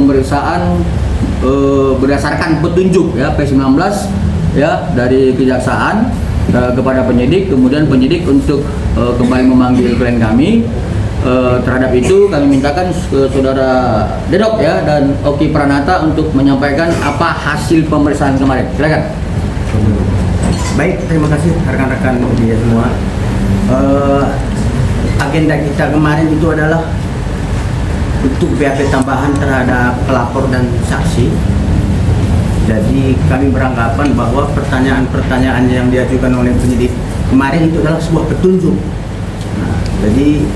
pemeriksaan berdasarkan petunjuk ya P19 ya dari kejaksaan kepada penyidik, kemudian penyidik untuk kembali memanggil klien kami. Terhadap itu kami mintakan ke saudara Dedok ya dan Oki Pranata untuk menyampaikan apa hasil pemeriksaan kemarin. Silakan. Baik, terima kasih rekan-rekan media semua. Agenda kita kemarin itu adalah untuk BAP tambahan terhadap pelapor dan saksi. Jadi kami beranggapan bahwa pertanyaan-pertanyaan yang diajukan oleh penyidik kemarin itu adalah sebuah petunjuk. Nah, jadi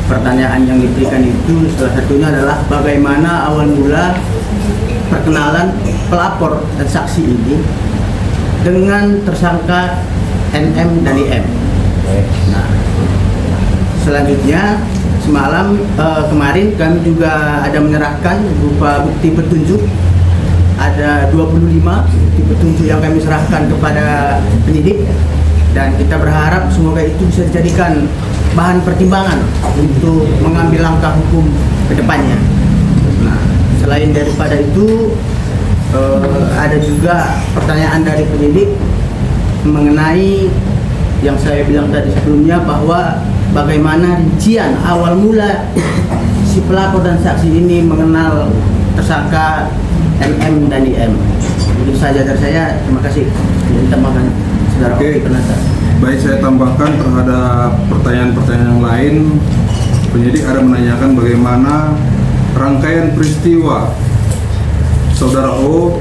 pertanyaan yang diberikan itu salah satunya adalah bagaimana awal mula perkenalan pelapor dan saksi ini dengan tersangka NM dan IM. Nah, selanjutnya semalam kemarin kami juga ada menyerahkan berupa bukti petunjuk. Ada 25 bukti petunjuk yang kami serahkan kepada penyidik dan kita berharap semoga itu bisa dijadikan bahan pertimbangan untuk mengambil langkah hukum ke depannya. Nah, selain daripada itu ada juga pertanyaan dari penyidik mengenai yang saya bilang tadi sebelumnya bahwa bagaimana rincian awal mula si pelapor dan saksi ini mengenal tersangka MM dan IM. Itu saja dari saya. Terima kasih. Ditambahkan saudara Oki Pranata. Baik, saya tambahkan terhadap pertanyaan-pertanyaan yang lain. Penyidik ada menanyakan bagaimana rangkaian peristiwa saudara O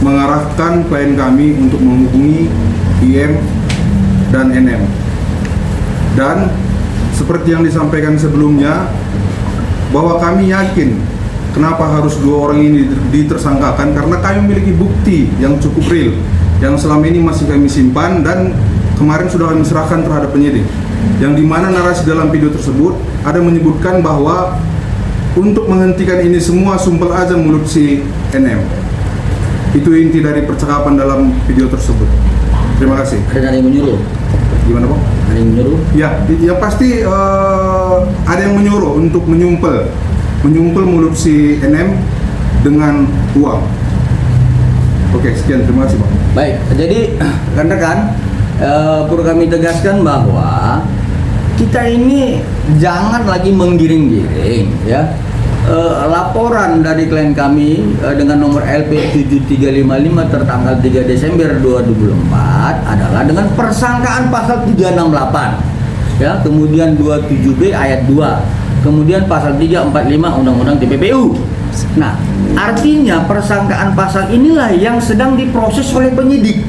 mengarahkan klien kami untuk menghubungi IM dan NM. Dan seperti yang disampaikan sebelumnya, bahwa kami yakin kenapa harus dua orang ini ditersangkakan, karena kami memiliki bukti yang cukup real yang selama ini masih kami simpan dan kemarin sudah kami serahkan terhadap penyidik, yang dimana narasi dalam video tersebut ada menyebutkan bahwa untuk menghentikan ini semua sumpel aja mulut si NM. Itu inti dari percakapan dalam video tersebut. Terima kasih. Ada yang menyuruh? Gimana Bang? Ada yang menyuruh? Ya, yang pasti ada yang menyuruh untuk menyumpel mulut si NM dengan uang. Oke, sekian, terima kasih Bang. Baik, jadi rekan-rekan perlu kami tegaskan bahwa kita ini jangan lagi menggiring-giring ya. Laporan dari klien kami dengan nomor LP 7355 tertanggal 3 Desember 2024 adalah dengan persangkaan pasal 368 ya, kemudian 27B ayat 2, kemudian pasal 345 Undang-Undang TPPU. Nah, artinya persangkaan pasal inilah yang sedang diproses oleh penyidik.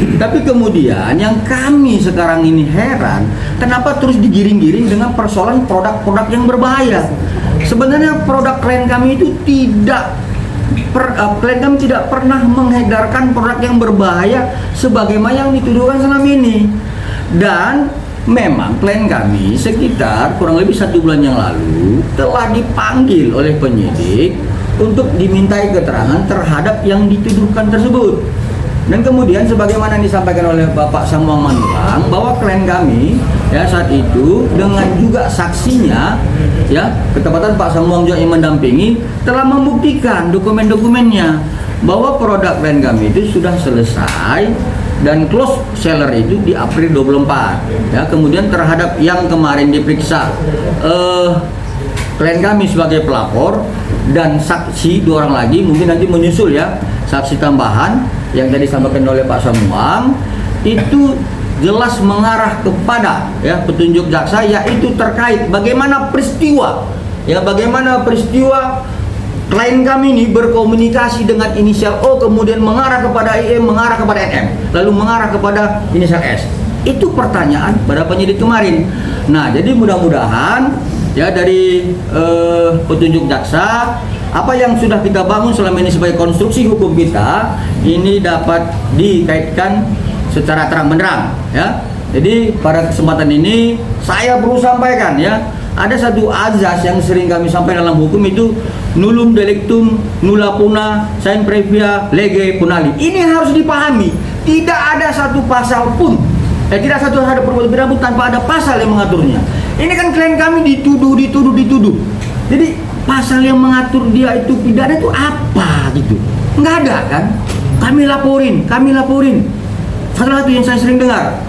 Tapi kemudian yang kami sekarang ini heran, kenapa terus digiring-giring dengan persoalan produk-produk yang berbahaya. Sebenarnya produk klien kami itu klien kami tidak pernah mengedarkan produk yang berbahaya sebagaimana yang dituduhkan selama ini. Dan memang klien kami sekitar kurang lebih 1 bulan yang lalu telah dipanggil oleh penyidik untuk dimintai keterangan terhadap yang dituduhkan tersebut. Dan kemudian sebagaimana disampaikan oleh Bapak Samuang Manulang bahwa klien kami ya saat itu dengan juga saksinya ya, ketepatan Pak Samuang juga yang mendampingi telah membuktikan dokumen-dokumennya bahwa produk klien kami itu sudah selesai dan close seller itu di April 24 ya. Kemudian terhadap yang kemarin diperiksa klien kami sebagai pelapor dan saksi 2 orang lagi, mungkin nanti menyusul ya saksi tambahan yang tadi disampaikan oleh Pak Samuang, itu jelas mengarah kepada ya petunjuk jaksa, yaitu terkait bagaimana peristiwa klien kami ini berkomunikasi dengan inisial O, kemudian mengarah kepada IM, mengarah kepada NM, lalu mengarah kepada inisial S. Itu pertanyaan pada penyidik kemarin. Nah, jadi mudah-mudahan ya dari petunjuk jaksa, apa yang sudah kita bangun selama ini sebagai konstruksi hukum kita ini dapat dikaitkan secara terang benderang ya. Jadi pada kesempatan ini saya perlu sampaikan ya, ada satu azas yang sering kami sampaikan dalam hukum, itu nullum delictum nulla puna sine previa lege punali. Ini harus dipahami, tidak ada satu pasal pun tidak satu ada perbuatan pidana pun tanpa ada pasal yang mengaturnya. Ini kan klien kami dituduh. Jadi pasal yang mengatur dia itu pidana itu apa gitu. Nggak ada kan? Kami laporin. Salah satu yang saya sering dengar,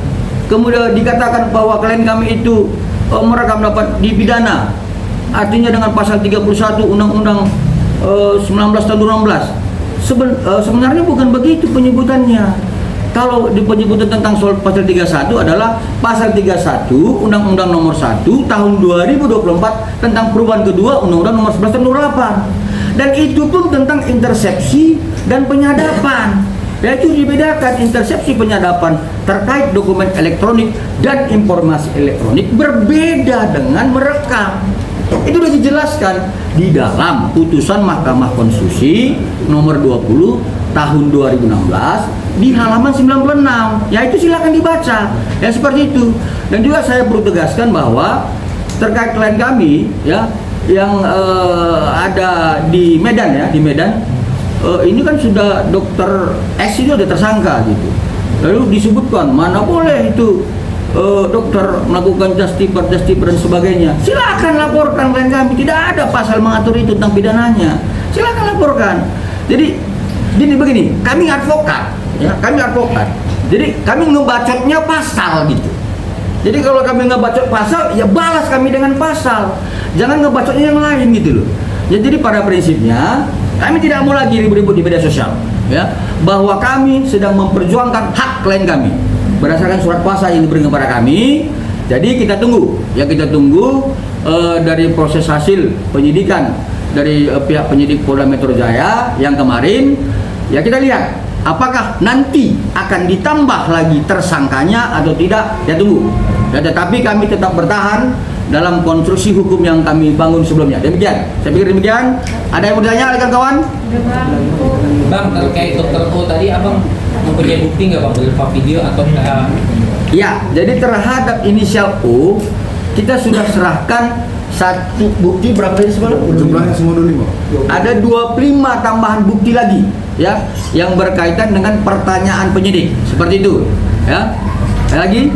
kemudian dikatakan bahwa klien kami itu merekam dapat dipidana. Artinya dengan pasal 31 Undang-Undang 19 tahun 2016. Sebenarnya bukan begitu penyebutannya. Kalau di penyebutan tentang soal pasal 31 adalah pasal 31 Undang-Undang nomor 1 tahun 2024 tentang perubahan kedua Undang-Undang nomor 11 tahun 2008. Dan itu pun tentang intersepsi dan penyadapan. Yaitu dibedakan intersepsi penyadapan terkait dokumen elektronik dan informasi elektronik berbeda dengan merekam. Itu sudah dijelaskan di dalam putusan Mahkamah Konstitusi nomor 20 tahun 2016 di halaman 96. Ya itu silakan dibaca. Ya seperti itu. Dan juga saya perlu tegaskan bahwa terkait klien kami ya yang ada di Medan ya, ini kan sudah dokter S itu sudah tersangka gitu. Lalu disebutkan mana boleh itu dokter melakukan justiper dan sebagainya. Silakan laporkan klien kami, tidak ada pasal mengatur itu tentang pidananya. Silakan laporkan. Jadi begini, kami advokat, ya, Jadi kami ngebacotnya pasal gitu. Jadi kalau kami ngebacot pasal, ya balas kami dengan pasal. Jangan ngebacotnya yang lain gitu loh. Ya, jadi pada prinsipnya kami tidak mau lagi ribut-ribut di media sosial, ya, bahwa kami sedang memperjuangkan hak klien kami berdasarkan surat kuasa yang diberikan kepada kami. Jadi kita tunggu dari proses hasil penyidikan dari pihak penyidik Polda Metro Jaya yang kemarin. Ya kita lihat apakah nanti akan ditambah lagi tersangkanya atau tidak. Ya tunggu. Ya, tetapi kami tetap bertahan dalam konstruksi hukum yang kami bangun sebelumnya. Demikian. Saya pikir demikian. Ada yang mau ditanya kawan-kawan? Bang, terkait dokter O tadi abang mempunyai bukti nggak bang berupa video atau Ya, jadi terhadap inisial O kita sudah serahkan satu bukti berapa ini semalam? Jumlahnya semua 25. Ada 25 tambahan bukti lagi ya yang berkaitan dengan pertanyaan penyidik. Seperti itu, ya. Ada lagi?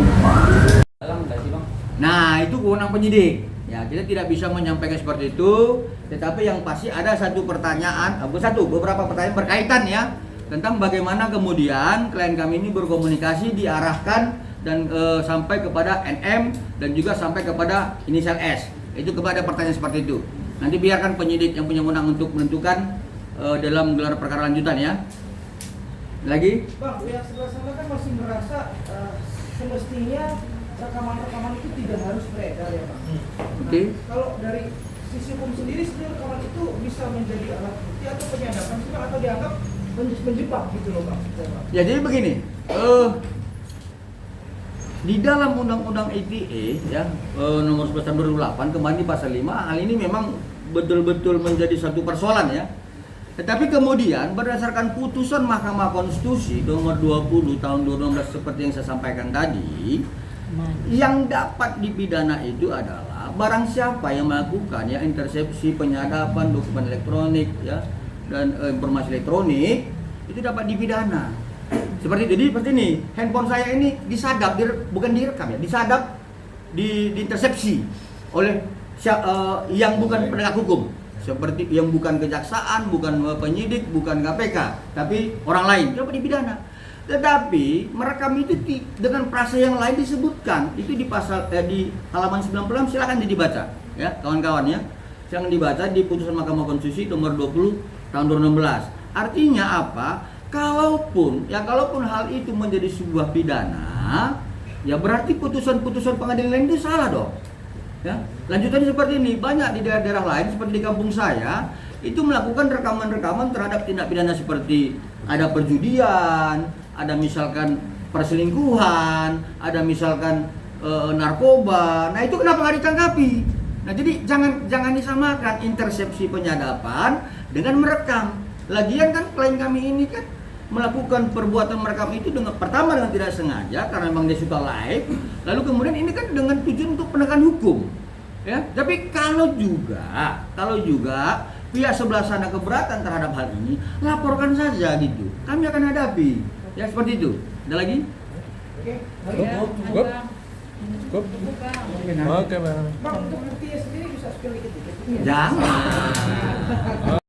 Nah, itu kewenangan penyidik. Ya, kita tidak bisa menyampaikan seperti itu, tetapi yang pasti ada beberapa pertanyaan berkaitan ya tentang bagaimana kemudian klien kami ini berkomunikasi diarahkan dan sampai kepada NM dan juga sampai kepada inisial S. Itu kepada pertanyaan seperti itu. Nanti biarkan penyidik yang punya wewenang untuk menentukan dalam gelar perkara lanjutan ya. Lagi? Bang, pihak sebelah sana kan masih merasa semestinya rekaman-rekaman itu tidak harus beredar ya Bang. Oke. Kalau dari sisi hukum sendiri sebenarnya rekaman itu bisa menjadi alat bukti atau penyadapan sih Bang, atau dianggap menjebak gitu loh Bang. Ya jadi begini, di dalam Undang-Undang ITE ya nomor 11 tahun 2008 kembali pasal 5, hal ini memang betul-betul menjadi satu persoalan ya. Tetapi kemudian berdasarkan putusan Mahkamah Konstitusi nomor 20 tahun 2016 seperti yang saya sampaikan tadi, yang dapat dipidana itu adalah barang siapa yang melakukan ya intersepsi, penyadapan dokumen elektronik ya dan informasi elektronik itu dapat dipidana. Seperti ini, handphone saya ini disadap, bukan direkam ya, disadap, diintersepsi oleh yang bukan penegak hukum, seperti yang bukan kejaksaan, bukan penyidik, bukan KPK, tapi orang lain, dapat dipidana. Tetapi merekam itu dengan frase yang lain disebutkan, itu di pasal di halaman 96, silakan dibaca ya kawan-kawan ya, silakan dibaca di putusan Mahkamah Konstitusi nomor 20 tahun 2016. Artinya apa? Kalaupun hal itu menjadi sebuah pidana, ya berarti putusan-putusan pengadilan itu salah dong. Ya, lanjutannya seperti ini, banyak di daerah-daerah lain seperti di kampung saya itu melakukan rekaman-rekaman terhadap tindak pidana seperti ada perjudian, ada misalkan perselingkuhan, ada misalkan narkoba. Nah itu kenapa nggak ditangkapi? Nah jadi jangan disamakan intersepsi penyadapan dengan merekam. Lagian kan klien kami ini kan melakukan perbuatan merekam itu dengan tidak sengaja karena memang dia suka live, lalu kemudian ini kan dengan tujuan untuk penegakan hukum ya. Tapi kalau juga pihak sebelah sana keberatan terhadap hal ini, laporkan saja gitu, kami akan hadapi ya, seperti itu. Ada lagi? Oke. Cukup? Oke bang. Bang, untuk buktinya sendiri bisa spill dikit-dikit. Jangan.